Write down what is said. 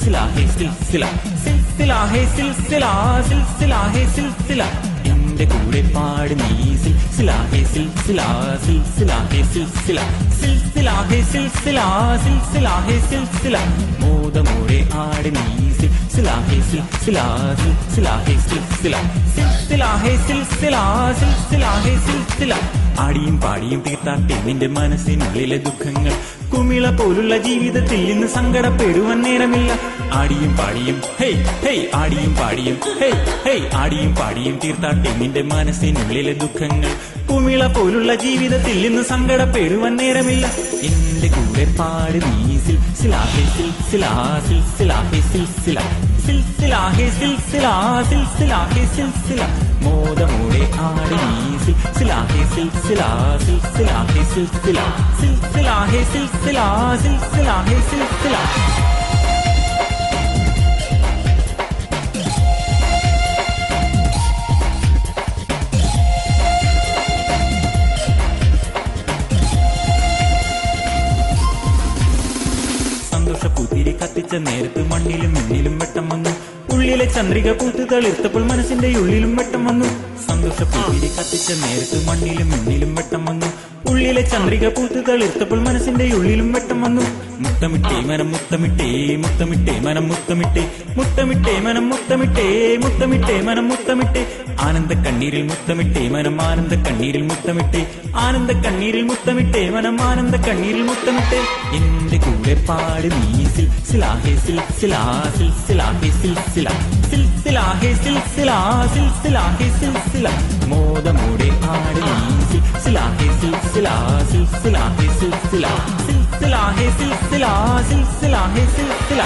സിൽസില ഹേ സിൽസില സിൽസില ഹേ സിൽസില സിൽസില ഹേ സിൽസില എന്റെ കൂടെ പാട് നീ സിൽസില ഹേ സിൽസില സിൽസില ഹേ സിൽസില സിൽസില ഹേ സിൽസില സിൽസില ഹേ സിൽസില മോദമോടെ ആട് നീ സിൽസില ഹേ സിൽസില സിൽസില ഹേ സിൽസില സിൽസില ഹേ സിൽസില സിൽസില ഹേ സിൽസില ആടിയും പാടിയും തീർത്താട്ടെ നിന്റെ മനസ്സിനുള്ളിലെ ദുഃഖങ്ങൾ കുമിള പോലുള്ള ജീവിതത്തിൽ ഇന്ന് സങ്കടപ്പെടുവാൻ നേരമില്ല ആടിയും പാടിയും ഹേയ് ഹേയ് ആടിയും പാടിയും ഹേയ് ഹേയ് ആടിയും പാടിയും തീർത്താട്ടെ നിന്റെ മനസ്സിനുള്ളിലെ ദുഃഖങ്ങൾ കുമിള പോലുള്ള ജീവിതത്തിൽ ഇന്ന് സങ്കടപ്പെടുവാൻ നേരമില്ല എന്റെ കൂടെ പാട് നീ സിൽസില ഹേ സിൽസില സിൽസില ഹേ സിൽസില സിൽസില ഹേ സിൽസില സിൽസില ഹേ സിൽസില മോദമോടെ ആട് നീ സിൽസില ഹേ സിൽസില സിൽസില ഹേ സിൽസില സിൽസില ഹേ സിൽസില സിൽസില ഹേ സിൽസില സന്തോഷപ്പൂത്തിരി കത്തിച്ച നേരത്ത് മണ്ണിലും മുന്നിലും വെട്ടം വന്നു ഉള്ളിലെ ചന്ദ്രിക പൂത്ത് തളിർത്തപ്പോൾ മനസ്സിന്റെ ഉള്ളിലും വെട്ടം വന്നു സന്തോഷപ്പൂത്തിരി കത്തിച്ച നേരത്ത് മണ്ണിലും മുന്നിലും വെട്ടം വന്നു ഉള്ളിലെ ചന്ദ്രിക പൂത്ത് തളിർത്തപ്പോൾ മനസ്സിന്റെ ഉള്ളിലും വെട്ടം വന്നു മുത്തമിട്ടേ മനം മുത്തമിട്ടേ മുത്തമിട്ടേ മനം മുത്തമിട്ടേ മുത്തമിട്ടേ മനം മുത്തമിട്ടേ മുത്തമിട്ടേ മനം മുത്തമിട്ടേ ആനന്ദ കണ്ണീരിൽ മുത്തമിട്ടേ മനം ആനന്ദ കണ്ണീരിൽ മുത്തമിട്ടേ ആനന്ദ കണ്ണീരിൽ മുത്തമിട്ടേ മനം ആനന്ദ കണ്ണീരിൽ മുത്തമിട്ടേ എന്റെ കൂടെ പാട് നീ സിൽസില ഹേ സിൽസില സിൽസില ഹേ സിൽസില സിൽസില ഹേ സിൽസില സിൽസില ഹേ സിൽസില മോദമോടെ ആട് നീ സിൽസില ഹേ സിൽസില സിൽസില ഹേ സിൽസില സിൽസില ഹേ സിൽസില സിൽസില ഹേ സിൽസില